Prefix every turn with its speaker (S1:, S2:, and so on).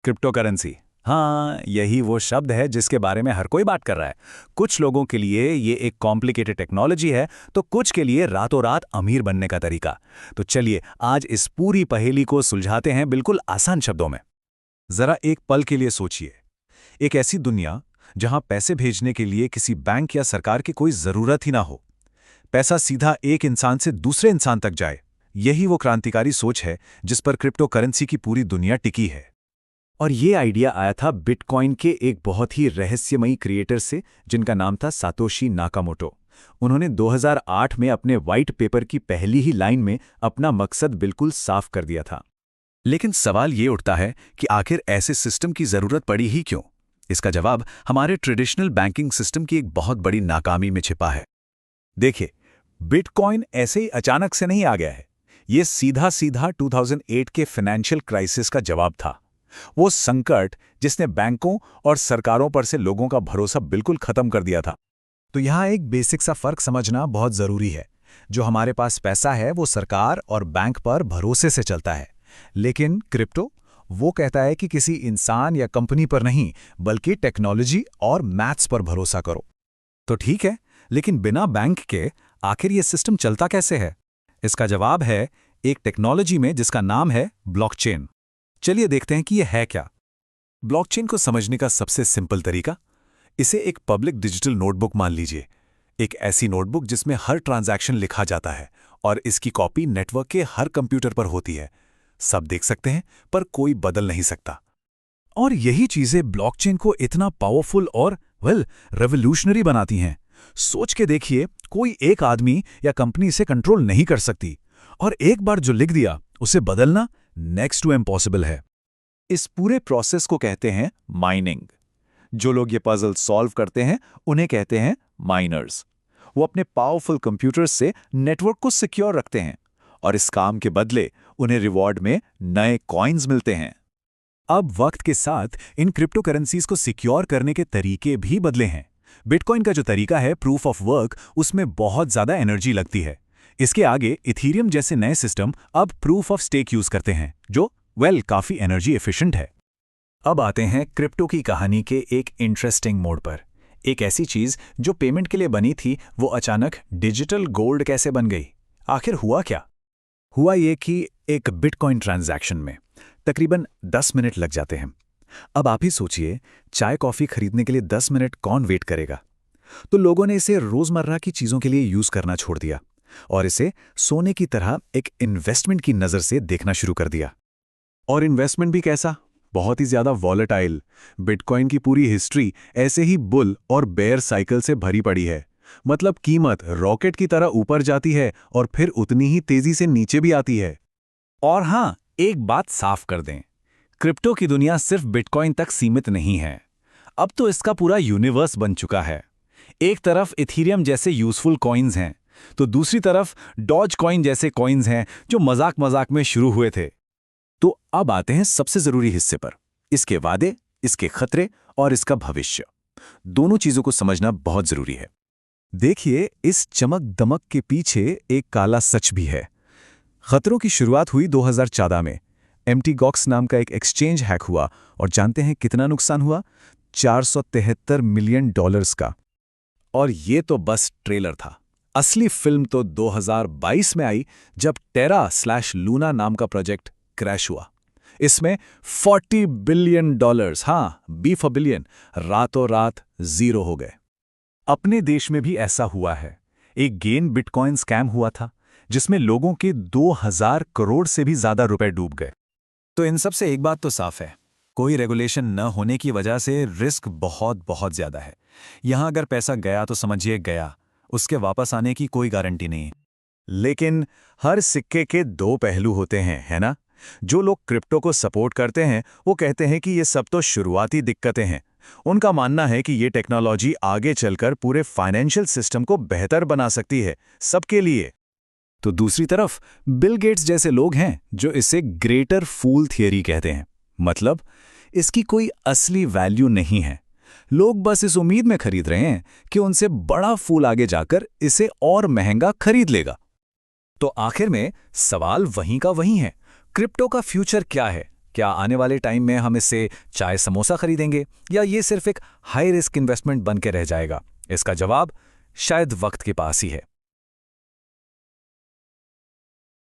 S1: Cryptocurrency. हाँ, यही वो शब्द है जिसके बारे में हर कोई बात कर रहा है। कुछ लोगों के लिए ये एक कॉम्प्लिकेटेड टेक्नोलॉजी है, तो कुछ के लिए रातों रात अमीर बनने का तरीका। तो चलिए आज इस पूरी पहेली को सुलझाते हैं बिल्कुल आसान शब्दों में।
S2: जरा एक पल के लिए सोचिए। एक ऐसी दुनिया जहां पैसे भेजने के लिए किसी बैंक या सरकार की कोई जरूरत ही ना हो। पैसा सीधा एक इंसान से दूसरे इंसान तक जाए। यही वो क्रांतिकारी सोच है जिस पर क्रिप्टोकरेंसी की पूरी दुनिया टिकी है।
S1: और ये आइडिया आया था बिटकॉइन के एक बहुत ही रहस्यमयी क्रिएटर से, जिनका नाम था सातोशी नाकामोटो। उन्होंने 2008 में अपने व्हाइट पेपर की पहली ही लाइन में अपना मकसद बिल्कुल साफ कर दिया था।
S2: लेकिन सवाल ये उठता है कि आखिर ऐसे सिस्टम की जरूरत पड़ी ही क्यों? इसका जवाब हमारे ट्रेडिशनल बैंकिंग सिस्टम की एक बहुत बड़ी नाकामी में छिपा है।
S1: देखिए, बिटकॉइन ऐसे ही अचानक से नहीं आ गया है। ये सीधा सीधा 2008 के फाइनेंशियल क्राइसिस का जवाब था। वो संकट जिसने बैंकों और सरकारों पर से लोगों का भरोसा बिल्कुल खत्म कर दिया था।
S2: तो यहाँ एक बेसिक सा फर्क समझना बहुत जरूरी है। जो हमारे पास पैसा है वो सरकार और बैंक पर भरोसे से चलता है, लेकिन क्रिप्टो वो कहता है कि किसी इंसान या कंपनी पर नहीं, बल्कि टेक्नोलॉजी और मैथ्स पर भरोसा करो।
S1: तो ठीक है, लेकिन बिना बैंक के आखिर ये सिस्टम चलता कैसे है? इसका जवाब है एक टेक्नोलॉजी में जिसका नाम है ब्लॉकचेन। चलिए देखते हैं कि यह है क्या।
S2: ब्लॉकचेन को समझने का सबसे सिंपल तरीका, इसे एक पब्लिक डिजिटल नोटबुक मान लीजिए। एक ऐसी नोटबुक जिसमें हर ट्रांजैक्शन लिखा जाता है और इसकी कॉपी नेटवर्क के हर कंप्यूटर पर होती है। सब देख सकते हैं पर कोई बदल नहीं सकता।
S1: और यही चीजें ब्लॉकचेन को इतना पावरफुल और रेवोल्यूशनरी बनाती हैं। सोच के देखिए, कोई एक आदमी या कंपनी इसे कंट्रोल नहीं कर सकती, और एक बार जो लिख दिया उसे बदलना नेक्स्ट टू इम्पॉसिबल है।
S2: इस पूरे प्रोसेस को कहते हैं माइनिंग। जो लोग ये पजल सॉल्व करते हैं उन्हें कहते हैं माइनर्स। वो अपने पावरफुल कंप्यूटर्स से नेटवर्क को सिक्योर रखते हैं और इस काम के बदले उन्हें रिवॉर्ड में नए कॉइन्स मिलते हैं।
S1: अब वक्त के साथ इन क्रिप्टो करेंसीज को सिक्योर करने के तरीके भी बदले हैं। बिटकॉइन का जो तरीका है प्रूफ ऑफ वर्क, उसमें बहुत ज्यादा एनर्जी लगती है। इसके आगे इथीरियम जैसे नए सिस्टम अब प्रूफ ऑफ स्टेक यूज करते हैं, जो काफी एनर्जी एफिशिएंट है। अब आते हैं क्रिप्टो की कहानी के एक इंटरेस्टिंग मोड पर। एक ऐसी चीज जो पेमेंट के लिए बनी थी, वो अचानक डिजिटल गोल्ड कैसे बन गई? आखिर हुआ क्या? हुआ ये कि एक बिटकॉइन ट्रांजैक्शन में तकरीबन 10 मिनट लग जाते हैं। अब आप ही सोचिए, चाय कॉफी खरीदने के लिए 10 मिनट कौन वेट करेगा? तो लोगों ने इसे रोजमर्रा की चीजों के लिए यूज करना छोड़ दिया और इसे सोने की तरह एक इन्वेस्टमेंट की नजर से देखना शुरू कर दिया। और इन्वेस्टमेंट भी कैसा? बहुत ही ज्यादा वॉलेटाइल। बिटकॉइन की पूरी हिस्ट्री ऐसे ही बुल और बेयर साइकिल से भरी पड़ी है। मतलब कीमत रॉकेट की तरह ऊपर जाती है और फिर उतनी ही तेजी से नीचे भी आती है। और हां, एक बात साफ कर दें, क्रिप्टो की दुनिया सिर्फ बिटकॉइन तक सीमित नहीं है। अब तो इसका पूरा यूनिवर्स बन चुका है। एक तरफ इथीरियम जैसे यूजफुल कॉइन्स हैं, तो दूसरी तरफ डॉज कॉइन जैसे कॉइन्स हैं जो मजाक मजाक में शुरू हुए थे। तो अब आते हैं सबसे जरूरी हिस्से पर, इसके वादे, इसके खतरे और इसका भविष्य। दोनों चीजों को समझना बहुत जरूरी है।
S2: देखिए, इस चमक दमक के पीछे एक काला सच भी है। खतरों की शुरुआत हुई 2014 में। एमटी गॉक्स नाम का एक एक्सचेंज हैक हुआ और जानते हैं कितना नुकसान हुआ? $473 मिलियन का।
S1: और ये तो बस ट्रेलर था। असली फिल्म तो 2022 में आई, जब टेरा/लूना नाम का प्रोजेक्ट क्रैश हुआ। इसमें $40 बिलियन, हाँ, बी फॉर बिलियन, रातों रात जीरो हो गए। अपने देश में भी ऐसा हुआ है। एक गेन बिटकॉइन स्कैम हुआ था जिसमें लोगों के 2000 करोड़ से भी ज्यादा रुपए डूब गए।
S2: तो इन सब से एक बात तो साफ है, कोई रेगुलेशन न होने की वजह से रिस्क बहुत बहुत ज्यादा है। यहां अगर पैसा गया तो समझिए गया, उसके वापस आने की कोई गारंटी नहीं।
S1: लेकिन हर सिक्के के दो पहलू होते हैं, है ना? जो लोग क्रिप्टो को सपोर्ट करते हैं वो कहते हैं कि ये सब तो शुरुआती दिक्कतें हैं। उनका मानना है कि ये टेक्नोलॉजी आगे चलकर पूरे फाइनेंशियल सिस्टम को बेहतर बना सकती है, सबके लिए। तो दूसरी तरफ बिल गेट्स जैसे लोग हैं जो इसे ग्रेटर फूल थियरी कहते हैं। मतलब इसकी कोई असली वैल्यू नहीं है। लोग बस इस उम्मीद में खरीद रहे हैं कि उनसे बड़ा फूल आगे जाकर इसे और महंगा खरीद लेगा। तो आखिर में सवाल वहीं का वहीं है, क्रिप्टो का फ्यूचर क्या है? क्या आने वाले टाइम में हम इससे चाय समोसा खरीदेंगे या ये सिर्फ एक हाई रिस्क इन्वेस्टमेंट बन के रह जाएगा? इसका जवाब शायद वक्त के पास ही है।